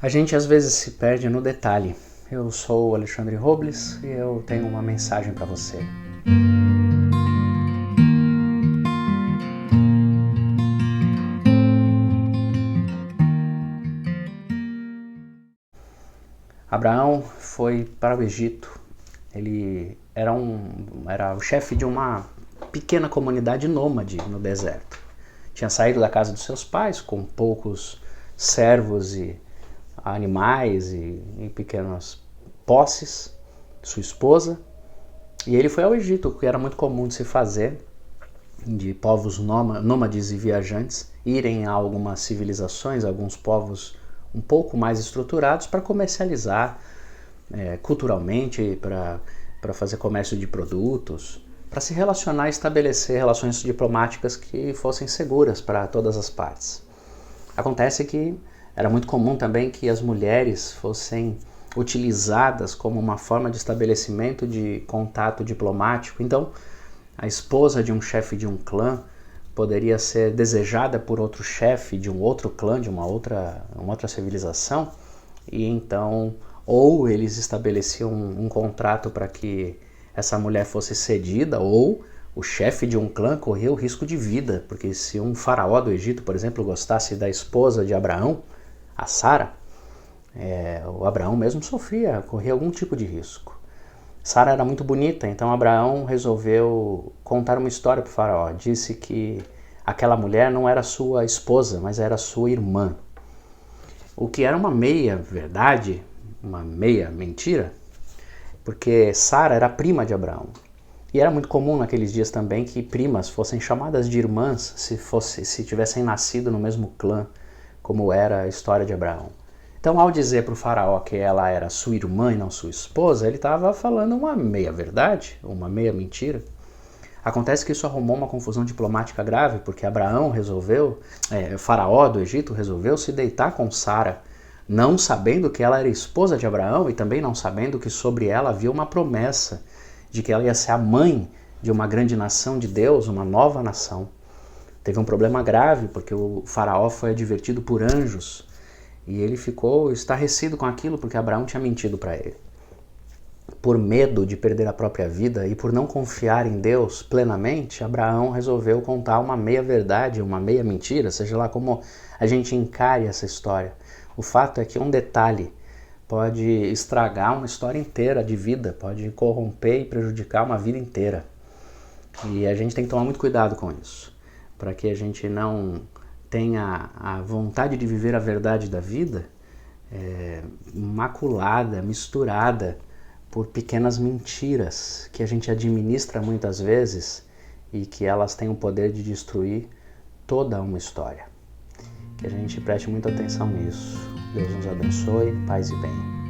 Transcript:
A gente às vezes se perde no detalhe. Eu sou o Alexandre Robles e eu tenho uma mensagem para você. Abraão foi para o Egito. Ele era o chefe de uma pequena comunidade nômade no deserto. Tinha saído da casa dos seus pais com poucos servos e animais e pequenas posses, sua esposa, e ele foi ao Egito, o que era muito comum de se fazer, de povos nômades e viajantes irem a algumas civilizações, alguns povos um pouco mais estruturados para comercializar culturalmente, para fazer comércio de produtos, para se relacionar e estabelecer relações diplomáticas que fossem seguras para todas as partes. Acontece que era muito comum também que as mulheres fossem utilizadas como uma forma de estabelecimento de contato diplomático. Então, a esposa de um chefe de um clã poderia ser desejada por outro chefe de um outro clã, de uma outra civilização, e então ou eles estabeleciam um contrato para que essa mulher fosse cedida, ou o chefe de um clã corria o risco de vida, porque se um faraó do Egito, por exemplo, gostasse da esposa de Abraão, a Sara, o Abraão mesmo corria algum tipo de risco. Sara era muito bonita, então Abraão resolveu contar uma história para o faraó. Disse que aquela mulher não era sua esposa, mas era sua irmã. O que era uma meia verdade, uma meia mentira, porque Sara era prima de Abraão. E era muito comum naqueles dias também que primas fossem chamadas de irmãs se tivessem nascido no mesmo clã, como era a história de Abraão. Então, ao dizer para o faraó que ela era sua irmã e não sua esposa, ele estava falando uma meia-verdade, uma meia-mentira. Acontece que isso arrumou uma confusão diplomática grave, porque o faraó do Egito resolveu se deitar com Sara, não sabendo que ela era esposa de Abraão e também não sabendo que sobre ela havia uma promessa de que ela ia ser a mãe de uma grande nação de Deus, uma nova nação. Teve um problema grave, porque o faraó foi advertido por anjos e ele ficou estarrecido com aquilo porque Abraão tinha mentido para ele. Por medo de perder a própria vida e por não confiar em Deus plenamente, Abraão resolveu contar uma meia-verdade, uma meia-mentira, seja lá como a gente encare essa história. O fato é que um detalhe pode estragar uma história inteira de vida, pode corromper e prejudicar uma vida inteira. E a gente tem que tomar muito cuidado com isso, para que a gente não tenha a vontade de viver a verdade da vida maculada, misturada por pequenas mentiras que a gente administra muitas vezes e que elas têm o poder de destruir toda uma história. Que a gente preste muita atenção nisso. Deus nos abençoe, paz e bem.